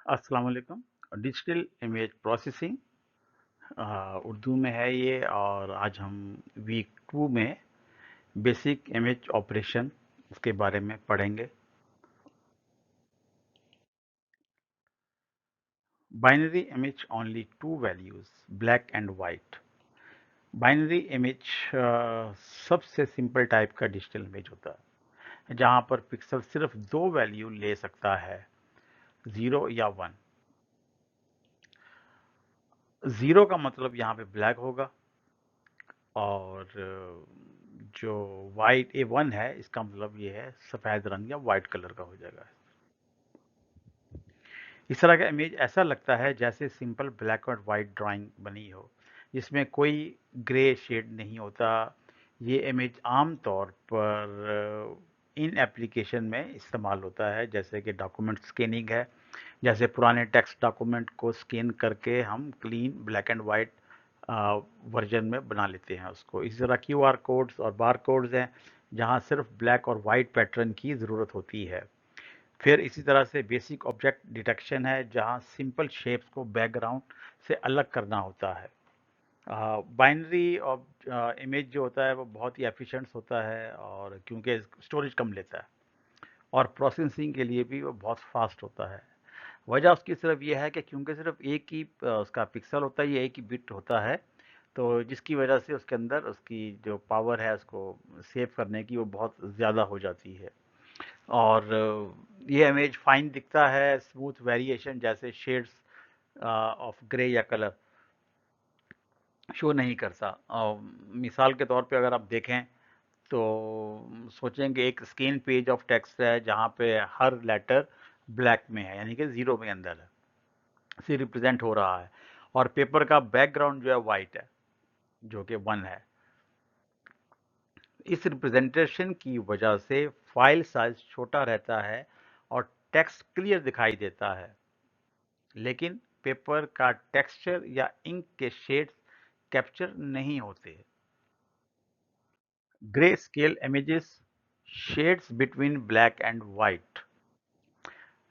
अस्सलाम वालेकुम। Digital image processing Urdu में है ये। और आज हम वीक 2 में बेसिक इमेज ऑपरेशन उसके बारे में पढ़ेंगे। Binary image only to values, black and white. Binary image सबसे सिंपल टाइप का डिजिटल इमेज होता है जहां पर पिक्सल सिर्फ दो वैल्यू ले सकता है, 0 या 1। ज़ीरो का मतलब यहाँ पे ब्लैक होगा, और जो वाइट A1 है इसका मतलब ये है सफ़ेद रंग या वाइट कलर का हो जाएगा। इस तरह का इमेज ऐसा लगता है जैसे सिंपल ब्लैक और वाइट ड्राइंग बनी हो जिसमें कोई ग्रे शेड नहीं होता। ये इमेज आम तौर पर इन एप्लीकेशन में इस्तेमाल होता है, जैसे कि डॉक्यूमेंट स्कैनिंग है। जैसे पुराने टेक्स्ट डॉक्यूमेंट को स्कैन करके हम clean black and white version में बना लेते हैं उसको। इसी तरह QR कोड्स और बार कोड्स हैं जहां सिर्फ ब्लैक और वाइट पैटर्न की ज़रूरत होती है। फिर इसी तरह से बेसिक ऑब्जेक्ट डिटेक्शन है जहां सिंपल शेप्स को बैकग्राउंड से अलग करना होता है। बाइनरी इमेज जो होता है वो बहुत ही एफिशिएंट होता है, और क्योंकि स्टोरेज कम लेता है और प्रोसेसिंग के लिए भी वो बहुत फास्ट होता है। वजह उसकी सिर्फ ये है कि क्योंकि सिर्फ एक ही उसका पिक्सल होता है, ये एक ही बिट होता है, तो जिसकी वजह से उसके अंदर उसकी जो पावर है उसको सेव करने की वो बहुत ज़्यादा हो जाती है। और ये इमेज फाइन दिखता है, स्मूथ वेरिएशन जैसे शेड्स ऑफ ग्रे या कलर शो नहीं करता। मिसाल के तौर पे अगर आप देखें तो सोचेंगे एक स्कैन पेज ऑफ टेक्स्ट है जहाँ पे हर लेटर ब्लैक में है, यानी कि ज़ीरो में अंदर है से रिप्रेजेंट हो रहा है, और पेपर का बैकग्राउंड जो है वाइट है जो कि 1 है। इस रिप्रेजेंटेशन की वजह से फाइल साइज छोटा रहता है और टेक्स्ट क्लियर दिखाई देता है, लेकिन पेपर का टेक्सचर या इंक के शेड्स कैप्चर नहीं होते। Grey scale images, shades between black and white.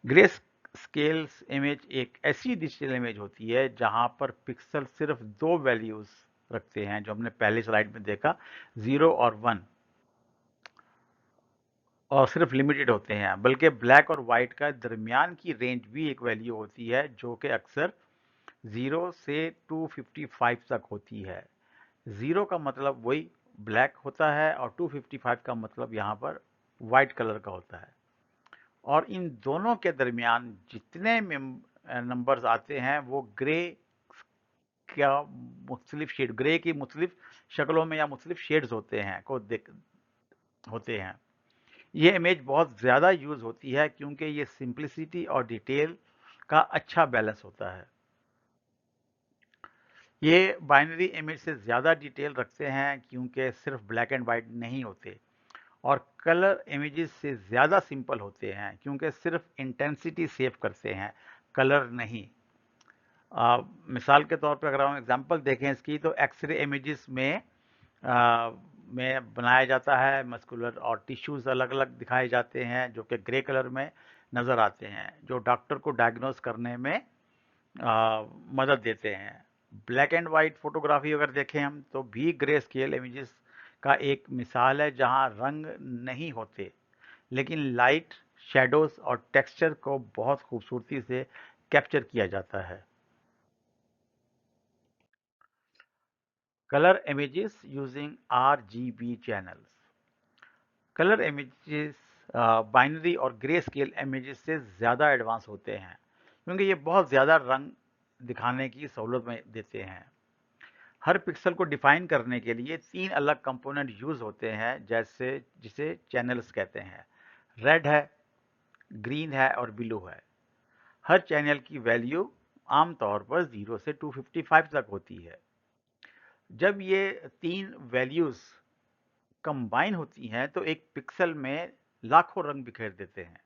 Grey scales image एक ऐसी डिजिटल इमेज होती है जहां पर पिक्सल सिर्फ दो वैल्यूज रखते हैं, जो हमने पहले स्लाइड में देखा, 0 और 1, और सिर्फ लिमिटेड होते हैं। बल्कि ब्लैक और वाइट का दरमियान की रेंज भी एक वैल्यू होती है जो कि अक्सर 0 से 255 तक होती है। 0 का मतलब वही ब्लैक होता है और 255 का मतलब यहाँ पर वाइट कलर का होता है। और इन दोनों के दरमियान जितने नंबर्स आते हैं वो ग्रे क्या मुख्तलिफ शेड, ग्रे की मुख्तलिफ शक्लों में या मुख्तलिफ शेड्स होते हैं को देख होते हैं। ये इमेज बहुत ज़्यादा यूज़ होती है क्योंकि ये सिंप्लिसिटी और डिटेल का अच्छा बैलेंस होता है। ये बाइनरी इमेज से ज़्यादा डिटेल रखते हैं क्योंकि सिर्फ ब्लैक एंड वाइट नहीं होते, और कलर इमेजेस से ज़्यादा सिंपल होते हैं क्योंकि सिर्फ इंटेंसिटी सेव करते हैं, कलर नहीं। मिसाल के तौर पे अगर हम एग्जांपल देखें इसकी, तो एक्सरे इमेजेस में बनाया जाता है मस्कुलर और टिश्यूज़ अलग अलग दिखाए जाते हैं जो कि ग्रे कलर में नज़र आते हैं, जो डॉक्टर को डायग्नोस करने में मदद देते हैं। ब्लैक एंड वाइट फोटोग्राफी अगर देखें हम, तो भी ग्रे स्केल इमेजेस का एक मिसाल है जहां रंग नहीं होते, लेकिन लाइट, शैडोज और टेक्सचर को बहुत खूबसूरती से कैप्चर किया जाता है। Colour images using RGB channels. Colour images binary और ग्रे स्केल इमेजेस से ज़्यादा एडवांस होते हैं क्योंकि ये बहुत ज़्यादा रंग दिखाने की सहूलत में देते हैं। हर पिक्सल को डिफाइन करने के लिए तीन अलग कंपोनेंट यूज होते हैं, जैसे जिसे चैनल्स कहते हैं। रेड है, ग्रीन है और ब्लू है। हर चैनल की वैल्यू आमतौर पर 0 से 255 तक होती है। जब ये तीन वैल्यूज कंबाइन होती हैं तो एक पिक्सल में लाखों रंग बिखेर देते हैं।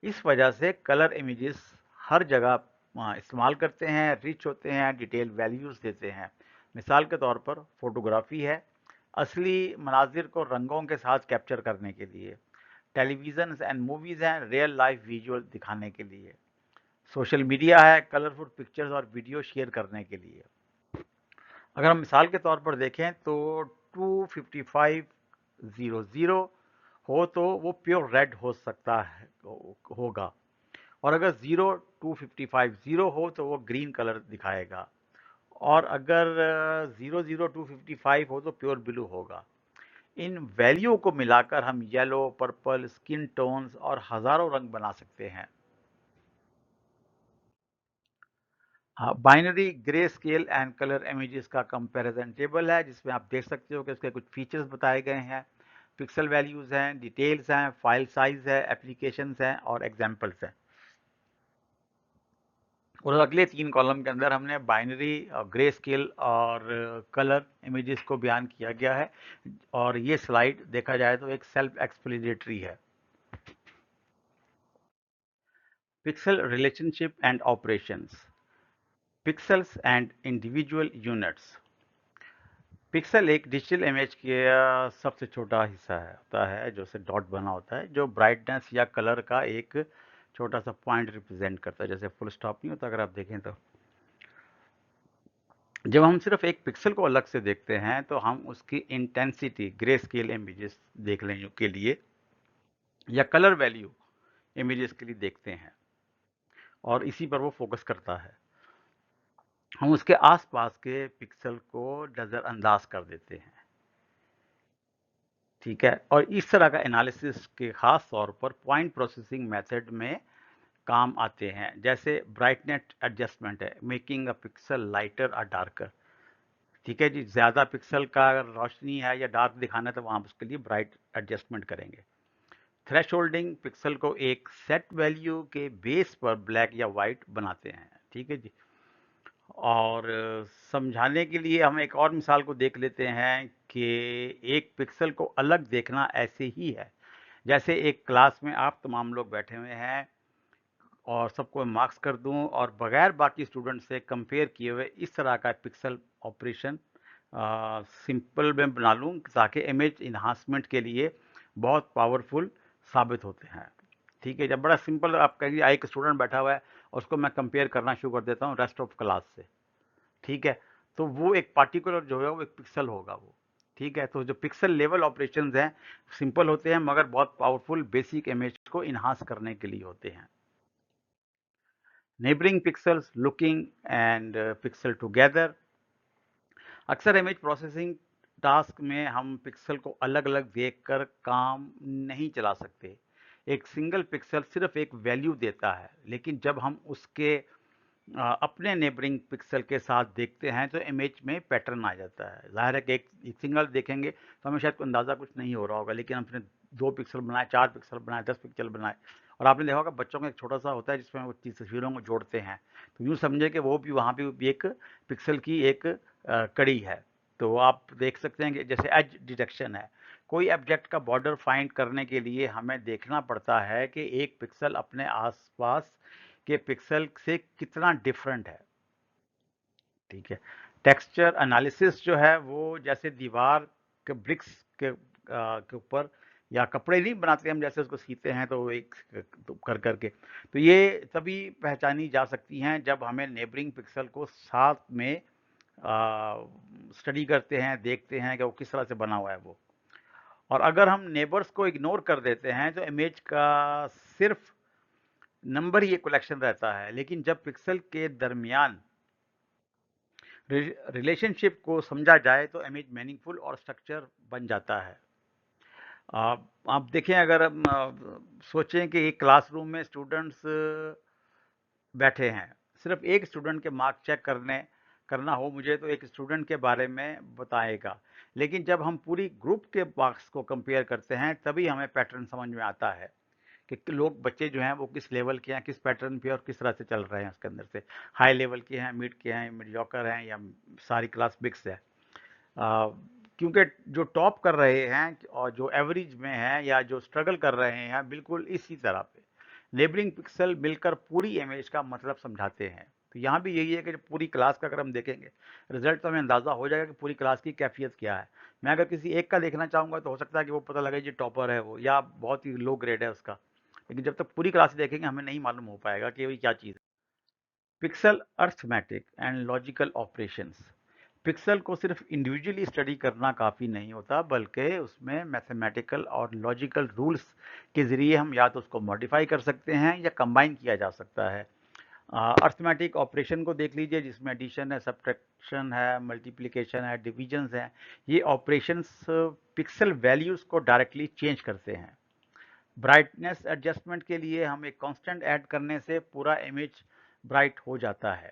इस वजह से कलर इमेजेस हर जगह इस्तेमाल करते हैं, रिच होते हैं, डिटेल वैल्यूज देते हैं। मिसाल के तौर पर फोटोग्राफी है, असली मनाजिर को रंगों के साथ कैप्चर करने के लिए। टेलीविज़न एंड मूवीज़ हैं, रियल लाइफ विजुअल दिखाने के लिए। सोशल मीडिया है कलरफुल पिक्चर्स और वीडियो शेयर करने के लिए। अगर हम मिसाल के तौर पर देखें तो 25500 हो तो वो प्योर रेड हो सकता है होगा, और अगर 02550 हो तो वो ग्रीन कलर दिखाएगा, और अगर 00255 हो तो प्योर ब्लू होगा। इन वैल्यू को मिलाकर हम येलो, पर्पल, स्किन टोन्स और हजारों रंग बना सकते हैं। हाँ, binary grey scale and colour images का कंपैरिजन टेबल है, जिसमें आप देख सकते हो कि उसके कुछ फीचर्स बताए गए हैं, पिक्सल वैल्यूज हैं, डिटेल्स हैं, फाइल साइज है, एप्लीकेशंस हैं और एग्जांपल्स हैं। और अगले 3 कॉलम के अंदर हमने बाइनरी, ग्रे स्केल और कलर इमेजेस को बयान किया गया है, और ये स्लाइड देखा जाए तो एक सेल्फ एक्सप्लेनेटरी है। Pixel relationship and operations, pixels and individual units. Pixel एक डिजिटल इमेज का सबसे छोटा हिस्सा है होता है, जो से डॉट बना होता है, जो ब्राइटनेस या कलर का एक छोटा सा पॉइंट रिप्रेजेंट करता है, जैसे फुल स्टॉप नहीं होता अगर आप देखें तो। जब हम सिर्फ एक पिक्सल को अलग से देखते हैं तो हम उसकी इंटेंसिटी ग्रे स्केल इमेजेस देखने के लिए या कलर वैल्यू इमेजेस के लिए देखते हैं, और इसी पर वो फोकस करता है। हम उसके आसपास के पिक्सल को नजरअंदाज कर देते हैं, ठीक है। और इस तरह का एनालिसिस के खास तौर पर पॉइंट प्रोसेसिंग मेथड में काम आते हैं, जैसे ब्राइटनेस एडजस्टमेंट है, मेकिंग अ पिक्सल लाइटर और डार्कर। ठीक है जी, ज़्यादा पिक्सल का अगर रोशनी है या डार्क दिखाना है तो वहाँ उसके लिए ब्राइट एडजस्टमेंट करेंगे। थ्रेशोल्डिंग पिक्सल को एक सेट वैल्यू के बेस पर ब्लैक या वाइट बनाते हैं, ठीक है जी। और समझाने के लिए हम एक और मिसाल को देख लेते हैं कि एक पिक्सल को अलग देखना ऐसे ही है जैसे एक क्लास में आप तमाम लोग बैठे हुए हैं और सबको मार्क्स कर दूं और बगैर बाकी स्टूडेंट से कंपेयर किए हुए इस तरह का पिक्सल ऑपरेशन सिंपल में बना लूं, ताकि इमेज इन्हांसमेंट के लिए बहुत पावरफुल साबित होते हैं। ठीक है, जब बड़ा सिंपल आप कहिए एक स्टूडेंट बैठा हुआ है और उसको मैं कंपेयर करना शुरू कर देता हूँ रेस्ट ऑफ क्लास से, ठीक है, तो वो एक पार्टिकुलर जो है वो एक पिक्सल होगा वो। ठीक है, तो जो पिक्सल लेवल ऑपरेशंस हैं सिंपल होते हैं मगर बहुत पावरफुल बेसिक इमेज को इन्हांस करने के लिए होते हैं। Neighbouring pixels looking and pixel together. अक्सर इमेज प्रोसेसिंग टास्क में हम पिक्सल को अलग अलग देखकर काम नहीं चला सकते। एक सिंगल पिक्सल सिर्फ एक वैल्यू देता है, लेकिन जब हम उसके अपने नेबरिंग पिक्सल के साथ देखते हैं तो इमेज में पैटर्न आ जाता है। ज़ाहिर है कि एक सिंगल देखेंगे तो हमें शायद अंदाज़ा कुछ नहीं हो रहा होगा, लेकिन हमने 2 पिक्सल बनाए, 4 पिक्सल बनाए, 10 पिक्सल बनाए, और आपने देखा होगा बच्चों का एक छोटा सा होता है जिसमें वो तस्वीरों को जोड़ते हैं, तो यूँ समझे कि वो भी वहाँ भी एक पिक्सल की एक कड़ी है। तो आप देख सकते हैं कि जैसे एज डिटेक्शन है, कोई ऑब्जेक्ट का बॉर्डर फाइंड करने के लिए हमें देखना पड़ता है कि एक पिक्सल अपने आसपास के पिक्सल से कितना डिफरेंट है, ठीक है। टेक्सचर एनालिसिस जो है वो जैसे दीवार के ब्रिक्स के ऊपर या कपड़े नहीं बनाते हम, जैसे उसको सीते हैं तो एक तो कर करके, तो ये तभी पहचानी जा सकती हैं जब हमें नेबरिंग पिक्सल को साथ में स्टडी करते हैं, देखते हैं कि वो किस तरह से बना हुआ है वो। और अगर हम नेबर्स को इग्नोर कर देते हैं तो इमेज का सिर्फ नंबर ही एक कलेक्शन रहता है, लेकिन जब पिक्सल के दरमियान रिलेशनशिप को समझा जाए तो इमेज मीनिंगफुल और स्ट्रक्चर बन जाता है। आप देखें, अगर हम सोचें कि एक क्लासरूम में स्टूडेंट्स बैठे हैं, सिर्फ एक स्टूडेंट के मार्क चेक करना हो मुझे तो एक स्टूडेंट के बारे में बताएगा, लेकिन जब हम पूरी ग्रुप के मार्क्स को कंपेयर करते हैं तभी हमें पैटर्न समझ में आता है कि लोग बच्चे जो हैं वो किस लेवल के हैं, किस पैटर्न पे और किस तरह से चल रहे हैं उसके अंदर से, हाई लेवल के हैं, मिड के हैं, मीडियोकर हैं, या सारी क्लास मिक्स है। क्योंकि जो टॉप कर रहे हैं और जो एवरेज में हैं या जो स्ट्रगल कर रहे हैं बिल्कुल इसी तरह पे नेबरिंग पिक्सल मिलकर पूरी इमेज का मतलब समझाते हैं। तो यहाँ भी यही है कि जब पूरी क्लास का अगर हम देखेंगे रिजल्ट तो हमें अंदाज़ा हो जाएगा कि पूरी क्लास की कैफियत क्या है। मैं अगर किसी एक का देखना चाहूँगा तो हो सकता है कि वो पता लगे जी टॉपर है वो या बहुत ही लो ग्रेड है उसका, लेकिन जब तक पूरी क्लास देखेंगे हमें नहीं मालूम हो पाएगा कि ये क्या चीज़ है। Pixel arithmetic and logical operations. Pixel को सिर्फ इंडिविजुअली स्टडी करना काफ़ी नहीं होता, बल्कि उसमें मैथमेटिकल और लॉजिकल रूल्स के ज़रिए हम या तो उसको मॉडिफाई कर सकते हैं या कंबाइन किया जा सकता है। अर्थमेटिक ऑपरेशन को देख लीजिए, जिसमें एडिशन है, सब्ट्रैक्शन है, मल्टीप्लिकेशन है, डिविजन्स हैं। ये ऑपरेशंस पिक्सल वैल्यूज़ को डायरेक्टली चेंज करते हैं। ब्राइटनेस एडजस्टमेंट के लिए हम एक कांस्टेंट ऐड करने से पूरा इमेज ब्राइट हो जाता है।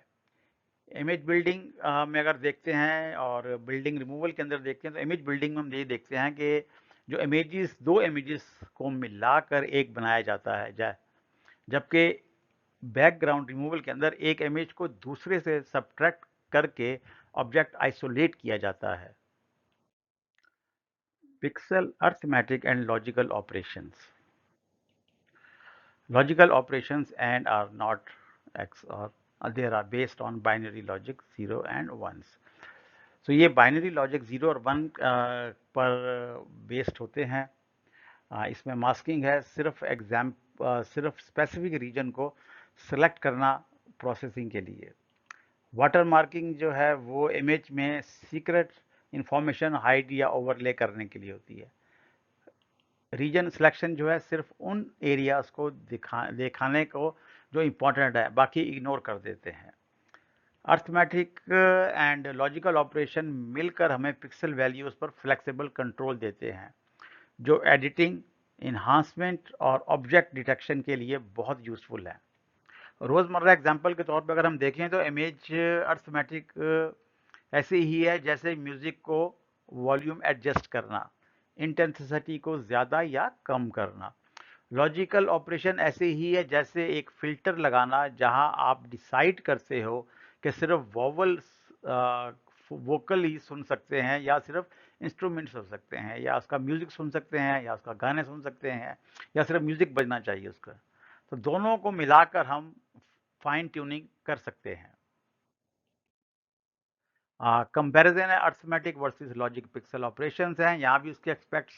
इमेज बिल्डिंग में अगर देखते हैं और बिल्डिंग रिमूवल के अंदर देखते हैं, तो इमेज बिल्डिंग में हम ये देखते हैं कि जो इमेजेस, दो इमेजेस को मिलाकर एक बनाया जाता है, जबकि बैकग्राउंड रिमूवल के अंदर एक इमेज को दूसरे से सब्ट्रैक्ट करके ऑब्जेक्ट आइसोलेट किया जाता है। Pixel arithmetic and logical operations. Logical operations and are not XOR. They are based on binary logic 0 and 1s. So ये बाइनरी लॉजिक 0 और 1 पर बेस्ड होते हैं। इसमें मास्किंग है, सिर्फ स्पेसिफिक रीजन को सेलेक्ट करना प्रोसेसिंग के लिए। वाटर मार्किंग जो है वो इमेज में सीक्रेट इंफॉर्मेशन हाइड या ओवरले करने के लिए होती है। रीजन सिलेक्शन जो है सिर्फ उन एरियाज को दिखाने को जो इम्पोर्टेंट है, बाकी इग्नोर कर देते हैं। अर्थमेटिक एंड लॉजिकल ऑपरेशन मिलकर हमें पिक्सल वैल्यूज पर फ्लेक्सिबल कंट्रोल देते हैं, जो एडिटिंग, इन्हांसमेंट और ऑब्जेक्ट डिटेक्शन के लिए बहुत यूजफुल है। रोज़मर्रा एग्जांपल के तौर पर अगर हम देखें तो इमेज अर्थमेटिक ऐसे ही है जैसे म्यूज़िक को वॉल्यूम एडजस्ट करना, इंटेंसिटी को ज़्यादा या कम करना। लॉजिकल ऑपरेशन ऐसे ही है जैसे एक फ़िल्टर लगाना, जहां आप डिसाइड करते हो कि सिर्फ वोकल ही सुन सकते हैं या सिर्फ इंस्ट्रूमेंट्स हो सकते हैं, या उसका म्यूज़िक सुन सकते हैं या उसका गाने सुन सकते हैं, या सिर्फ म्यूज़िक बजना चाहिए उसका। तो दोनों को मिलाकर हम फाइन ट्यूनिंग कर सकते हैं। कंपैरिजन है arithmetic versus logic pixel operations हैं। यहाँ भी उसके एक्सपेक्ट्स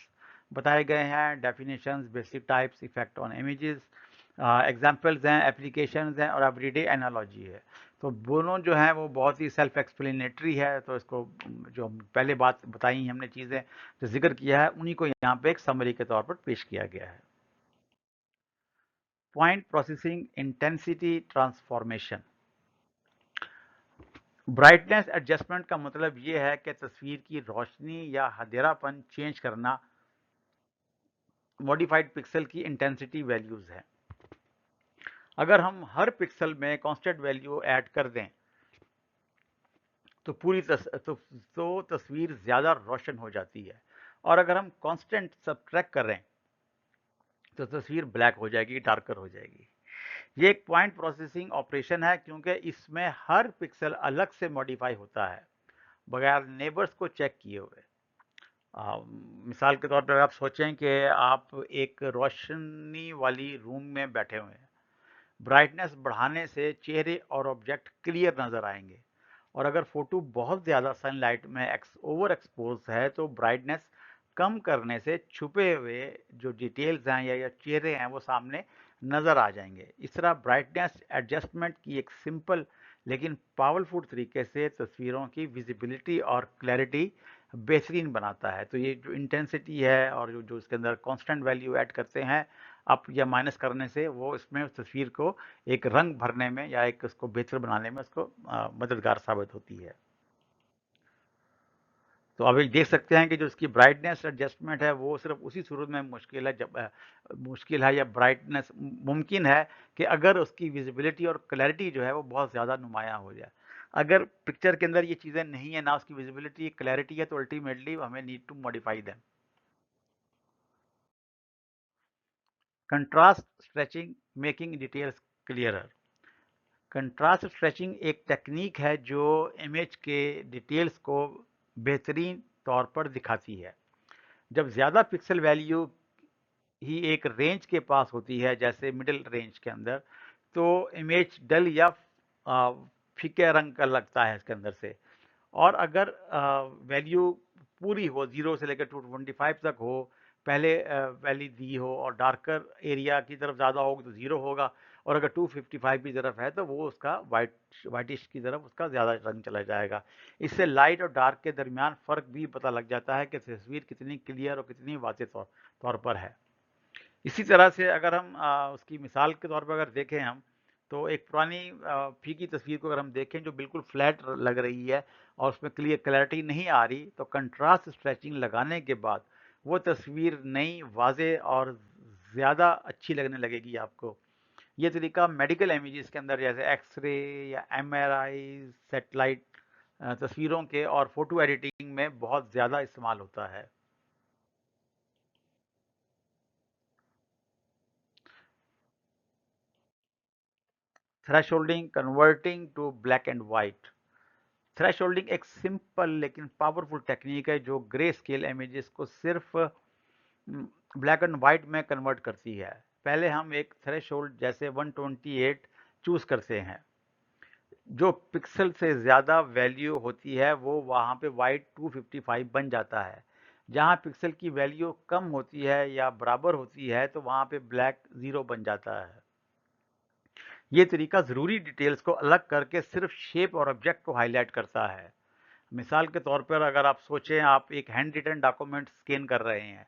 बताए गए हैं, definitions, basic types, effect on images, examples हैं, एप्लीकेशंस हैं और एवरीडे एनालॉजी है। तो दोनों जो हैं वो बहुत ही सेल्फ एक्सप्लेनेटरी है। तो इसको जो पहले बात बताई हमने, चीज़ें जो जिक्र किया है, उन्हीं को यहाँ पे एक समरी के तौर पर पेश किया गया है। Point processing intensity transformation. Brightness adjustment का मतलब ये है कि तस्वीर की रोशनी या अंधेरापन चेंज करना मॉडिफाइड पिक्सल की इंटेंसिटी वैल्यूज है। अगर हम हर पिक्सल में कांस्टेंट वैल्यू ऐड कर दें तो तस्वीर ज़्यादा रोशन हो जाती है, और अगर हम कांस्टेंट सब्ट्रैक्ट करें तो तस्वीर ब्लैक हो जाएगी, डार्कर हो जाएगी। ये एक पॉइंट प्रोसेसिंग ऑपरेशन है, क्योंकि इसमें हर पिक्सल अलग से मॉडिफाई होता है, बगैर नेबर्स को चेक किए हुए। मिसाल के तौर पर आप सोचें कि आप एक रोशनी वाली रूम में बैठे हुए हैं। ब्राइटनेस बढ़ाने से चेहरे और ऑब्जेक्ट क्लियर नज़र आएंगे, और अगर फोटो बहुत ज़्यादा सनलाइट में ओवर एक्सपोज है तो ब्राइटनेस कम करने से छुपे हुए जो डिटेल्स हैं या चेहरे हैं वो सामने नज़र आ जाएंगे। इस तरह ब्राइटनेस एडजस्टमेंट की एक सिंपल लेकिन पावरफुल तरीके से तस्वीरों की विजिबिलिटी और क्लैरिटी बेहतरीन बनाता है। तो ये जो इंटेंसिटी है और जो इसके अंदर कांस्टेंट वैल्यू ऐड करते हैं अप या माइनस करने से, वो इसमें तस्वीर को एक रंग भरने में या एक उसको बेहतर बनाने में उसको मददगार साबित होती है। तो अब देख सकते हैं कि जो इसकी ब्राइटनेस एडजस्टमेंट है वो सिर्फ उसी सूरत में मुश्किल है जब मुश्किल है या ब्राइटनेस मुमकिन है कि अगर उसकी विजिबिलिटी और क्लैरिटी जो है वो बहुत ज़्यादा नुमाया हो जाए। अगर पिक्चर के अंदर ये चीज़ें नहीं है, ना उसकी विजिबिलिटी क्लैरिटी है, तो अल्टीमेटली हमें need to modify them. Contrast stretching making details clearer. Contrast stretching एक टेक्निक है जो इमेज के डिटेल्स को बेहतरीन तौर पर दिखाती है। जब ज़्यादा पिक्सल वैल्यू ही एक रेंज के पास होती है, जैसे मिडिल रेंज के अंदर, तो इमेज डल या फीके रंग का लगता है इसके अंदर से। और अगर वैल्यू पूरी हो, 0 से लेकर 225 तक हो, पहले वैल्यू दी हो और डार्कर एरिया की तरफ ज़्यादा होगी तो 0 होगा, और अगर 255 की तरफ है तो वो उसका वाइटिश की तरफ उसका ज़्यादा रंग चला जाएगा। इससे लाइट और डार्क के दरमियान फ़र्क भी पता लग जाता है कि तस्वीर कितनी क्लियर और कितनी वाज़ेह तौर पर है। इसी तरह से अगर हम उसकी मिसाल के तौर पर अगर देखें हम, तो एक पुरानी फीकी तस्वीर को अगर हम देखें जो बिल्कुल फ्लैट लग रही है और उसमें क्लियर क्लैरिटी नहीं आ रही, तो कंट्रास्ट स्ट्रेचिंग लगाने के बाद वो तस्वीर नई, वाज़ेह और ज़्यादा अच्छी लगने लगेगी आपको। ये तरीका मेडिकल इमेजेस के अंदर जैसे एक्स-रे या एमआरआई, सैटेलाइट तस्वीरों के और फ़ोटो एडिटिंग में बहुत ज़्यादा इस्तेमाल होता है। Thresholding converting to black and white. Thresholding एक सिंपल लेकिन पावरफुल टेक्निक है जो ग्रे स्केल इमेजेस को सिर्फ ब्लैक एंड वाइट में कन्वर्ट करती है। पहले हम एक थ्रेशोल्ड जैसे 128 चूज करते हैं। जो पिक्सल से ज़्यादा वैल्यू होती है वो वहाँ पे वाइट 255 बन जाता है। जहाँ पिक्सल की वैल्यू कम होती है या बराबर होती है तो वहाँ पे ब्लैक 0 बन जाता है। ये तरीका ज़रूरी डिटेल्स को अलग करके सिर्फ शेप और ऑब्जेक्ट को हाईलाइट करता है। मिसाल के तौर पर अगर आप सोचें आप एक हैंड रिटन डॉक्यूमेंट स्कैन कर रहे हैं,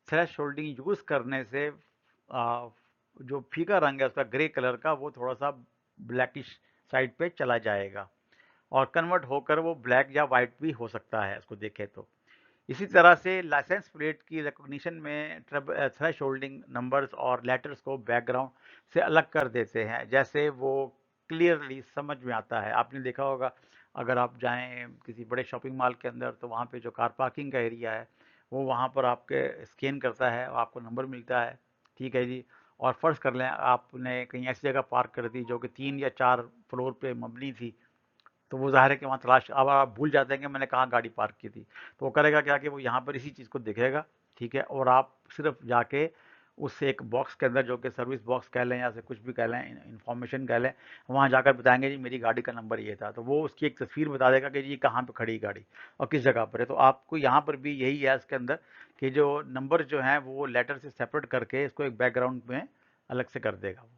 थ्रेशोल्डिंग यूज़ करने से जो फीका रंग है उसका ग्रे कलर का वो थोड़ा सा ब्लैकिश साइड पे चला जाएगा और कन्वर्ट होकर वो ब्लैक या वाइट भी हो सकता है उसको देखें तो। इसी तरह से लाइसेंस प्लेट की रिकॉग्निशन में थ्रेशोल्डिंग नंबर्स और लेटर्स को बैकग्राउंड से अलग कर देते हैं, जैसे वो क्लियरली समझ में आता है। आपने देखा होगा अगर आप जाएं किसी बड़े शॉपिंग मॉल के अंदर तो वहाँ पे जो कार पार्किंग का एरिया है वो वहाँ पर आपके स्कैन करता है और आपको नंबर मिलता है, ठीक है जी। और फर्ज कर लें आपने कहीं ऐसी जगह पार्क कर दी जो कि 3 या 4 फ्लोर पे मबनी थी, तो वो ज़ाहिर है कि वहाँ तलाश अब आप भूल जाते हैं कि मैंने कहाँ गाड़ी पार्क की थी। तो वो करेगा क्या कि वो यहाँ पर इसी चीज़ को देखेगा, ठीक है? और आप सिर्फ जाके उस एक बॉक्स के अंदर जो कि सर्विस बॉक्स कह लें या से कुछ भी कह लें, इन्फॉर्मेशन कह लें, वहाँ जाकर बताएँगे जी मेरी गाड़ी का नंबर ये था। तो वो उसकी एक तस्वीर बता देगा कि जी कहाँ पे खड़ी गाड़ी और किस जगह पर है। तो आपको यहाँ पर भी यही है इसके अंदर कि जो नंबर जो हैं वो लेटर से सेपरेट करके इसको एक बैकग्राउंड में अलग से कर देगा वो।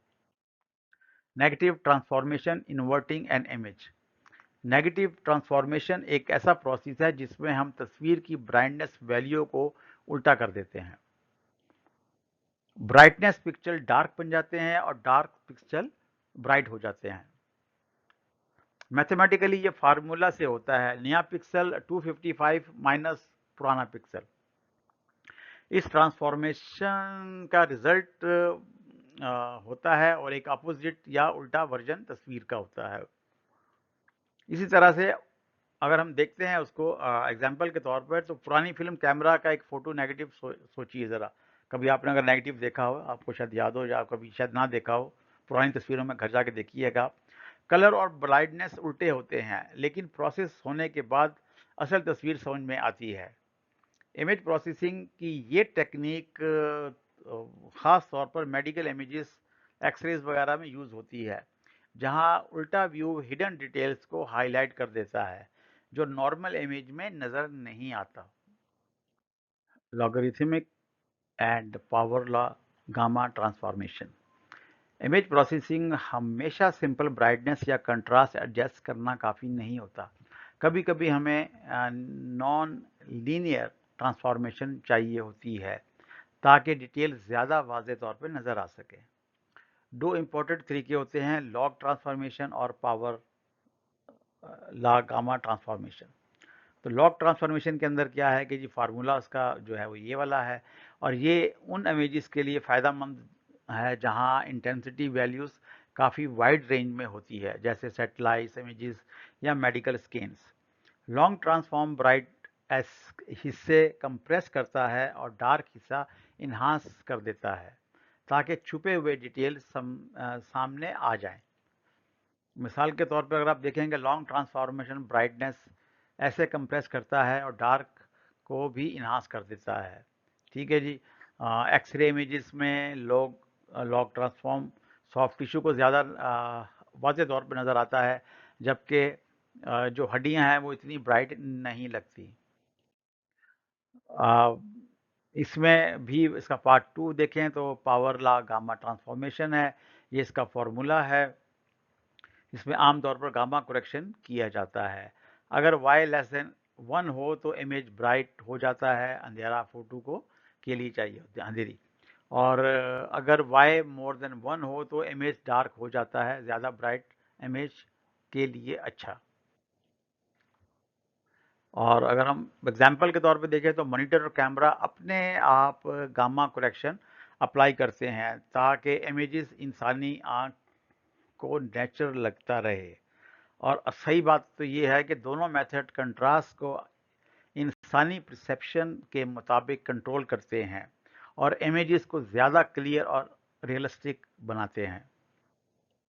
Negative transformation inverting an image. Negative transformation एक ऐसा प्रोसेस है जिसमें हम तस्वीर की ब्राइटनेस वैल्यू को उल्टा कर देते हैं। ब्राइटनेस पिक्चल डार्क बन जाते हैं और डार्क पिक्चल ब्राइट हो जाते हैं। मैथमेटिकली ये फार्मूला से होता है, नया पिक्सल 255 माइनस पुराना पिक्सल। इस ट्रांसफॉर्मेशन का रिजल्ट होता है और एक अपोजिट या उल्टा वर्जन तस्वीर का होता है। इसी तरह से अगर हम देखते हैं उसको एग्जाम्पल के तौर पर, तो पुरानी फिल्म कैमरा का एक फ़ोटो नेगेटिव सोचिए ज़रा। कभी आपने अगर नेगेटिव देखा हो, आपको शायद याद हो या कभी शायद ना देखा हो, पुरानी तस्वीरों में घर जाके देखिएगा आप। कलर और ब्राइटनेस उल्टे होते हैं, लेकिन प्रोसेस होने के बाद असल तस्वीर समझ में आती है। इमेज प्रोसेसिंग की ये टेक्निक ख़ास तौर पर मेडिकल इमेजेस, एक्सरेज वगैरह में यूज़ होती है, जहां उल्टा व्यू हिडन डिटेल्स को हाईलाइट कर देता है जो नॉर्मल इमेज में नज़र नहीं आता। Logarithmic and power law gamma transformation. Image processing हमेशा सिंपल ब्राइटनेस या कंट्रास्ट एडजस्ट करना काफ़ी नहीं होता। कभी कभी हमें नॉन लीनियर ट्रांसफॉर्मेशन चाहिए होती है ताकि डिटेल ज़्यादा वाज़े तौर पे नज़र आ सके। दो इम्पोर्टेंट तरीके होते हैं, लॉग ट्रांसफॉर्मेशन और पावर लॉ गामा ट्रांसफॉर्मेशन। तो लॉग ट्रांसफॉर्मेशन के अंदर क्या है कि जी फार्मूला उसका जो है वो ये वाला है और ये उन इमेजेस के लिए फ़ायदेमंद है जहां इंटेंसिटी वैल्यूज़ काफ़ी वाइड रेंज में होती है, जैसे सैटेलाइट इमेजेस या medical scans. Long transform bright S हिस्से कंप्रेस करता है और डार्क हिस्सा इन्हांस कर देता है ताकि छुपे हुए डिटेल सामने आ जाएं। मिसाल के तौर पर अगर आप देखेंगे लॉन्ग ट्रांसफॉर्मेशन ब्राइटनेस ऐसे कंप्रेस करता है और डार्क को भी इन्हांस कर देता है, ठीक है जी। एक्सरे इमेजेस में लॉग ट्रांसफॉर्म सॉफ्ट टिश्यू को ज़्यादा वाज़े तौर पर नज़र आता है, जबकि जो हड्डियां हैं वो इतनी ब्राइट नहीं लगती। आ, इसमें भी इसका पार्ट 2 देखें तो पावर लॉ गामा ट्रांसफॉर्मेशन है। ये इसका फॉर्मूला है। इसमें आमतौर पर गामा करेक्शन किया जाता है। अगर y लेस देन 1 हो तो इमेज ब्राइट हो जाता है, अंधेरा फोटो को के लिए चाहिए होती है अंधेरी। और अगर y मोर देन 1 हो तो इमेज डार्क हो जाता है, ज़्यादा ब्राइट इमेज के लिए अच्छा। और अगर हम एग्जाम्पल के तौर पे देखें तो मॉनिटर और कैमरा अपने आप गामा करेक्शन अप्लाई करते हैं ताकि इमेजेस इंसानी आँख को नेचुरल लगता रहे। और सही बात तो ये है कि दोनों मेथड कंट्रास्ट को इंसानी परसेप्शन के मुताबिक कंट्रोल करते हैं और इमेजेस को ज़्यादा क्लियर और रियलिस्टिक बनाते हैं।